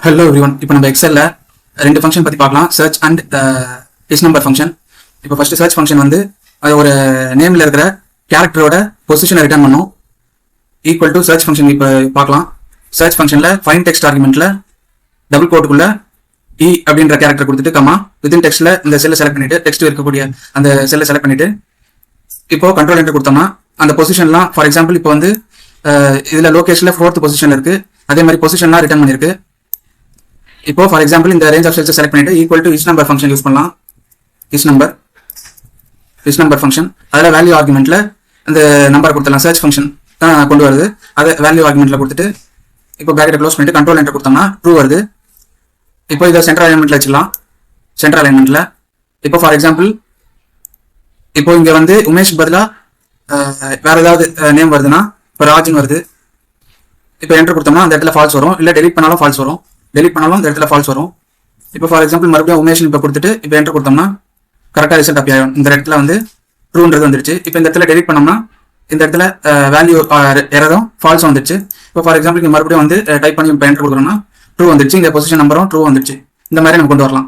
Hello everyone. இப்போ நம்ம எக்ஸல்ல ரெண்டு ஃபங்க்ஷன் பற்றி பார்க்கலாம், search and is number function. இப்போ ஃபர்ஸ்ட் சர்ச் ஃபங்க்ஷன் வந்து அது ஒரு நேமில் இருக்கிற கேரக்டரோட பொசிஷனை ரிட்டர்ன் பண்ணும். ஈக்குவல் டு சர்ச் ஃபங்க்ஷன் இப்போ பார்க்கலாம். சர்ச் ஃபங்க்ஷனில் ஃபைன் டெக்ஸ்ட் ஆர்குமெண்ட்டில் டபுள் கோட்டுக்குள்ள இ அப்படின்ற கேரக்டர் கொடுத்துட்டு கமா வித்தின் டெக்ஸ்ட்டில் இந்த செல்லை செலக்ட் பண்ணிட்டு டெக்ஸ்ட் இருக்கக்கூடிய அந்த செல்லை செலக்ட் பண்ணிட்டு இப்போ கண்ட்ரோல் என்டர் கொடுத்தோம்னா அந்த பொசிஷன்லாம் ஃபார் எக்ஸாம்பிள் இப்போ வந்து இதில் லோகேஷனில் 4th பொசிஷன் இருக்கு. அதே மாதிரி பொசிஷன்லாம் ரிட்டர்ன் பண்ணியிருக்கு. இப்போ ஃபார் எக்ஸாம்பிள் இந்த ரேஞ்ச் ஆஃப் செல்ஸ் செலக்ட் பண்ணிட்டு equal to is number function use பண்ணலாம். இஸ் நம்பர் ஃபங்க்ஷன் அதில் வேல்யூ ஆர்குமெண்ட்ல இந்த நம்பரை கொடுத்துடலாம். சர்ச் ஃபங்க்ஷன் தான் கொண்டு வருது, அதை வேல்யூ ஆர்குமெண்ட்ல கொடுத்துட்டு இப்போ பேக்கெட்டை க்ளோஸ் பண்ணிட்டு கண்ட்ரோல் என்டர் கொடுத்தோம்னா ட்ரூ வருது. இப்போ இதை சென்ட்ரல் அலைன்மெண்ட்ல வச்சுக்கலாம். சென்ட்ரல் அலைன்மெண்ட்ல இப்போ ஃபார் எக்ஸாம்பிள் இப்போ இங்க வந்து உமேஷ் பதிலாக வேற ஏதாவது நேம் வருதுன்னா இப்போ ராஜ்னு வருது. இப்போ என்டர் கொடுத்தோம்னா அந்த இடத்துல ஃபால்ஸ் வரும், இல்லை டெலிட் பண்ணாலும் ஃபால்ஸ் வரும். டெலிட் பண்ணாலும் இந்த இடத்துல ஃபால்ஸ் வரும். இப்போ ஃபார் எக்ஸாம்பிள் மறுபடியும் உமேஷ் இப்போ கொடுத்துட்டு இப்போ என்டர் கொடுத்தோம்னா கரெக்டாக ரிசல்ட் அப்படி ஆகும். இந்த இடத்துல வந்து ட்ரூன்றது வந்துருச்சு. இப்போ இந்த இடத்துல டெலிட் பண்ணோம்னா இந்த இடத்துல வேல்யூ எரரும் ஃபால்ஸும் வந்துருச்சு. இப்போ ஃபார் எக்ஸாம்பிள் மறுபடியும் வந்து டைப் பண்ணி இப்போ என்டர் கொடுக்குறோம்னா ட்ரூ வந்துருச்சு. இந்த பொசிஷன் நம்பரும் ட்ரூ வந்துருச்சு. இந்த மாதிரி நம்ம கொண்டு வரலாம்.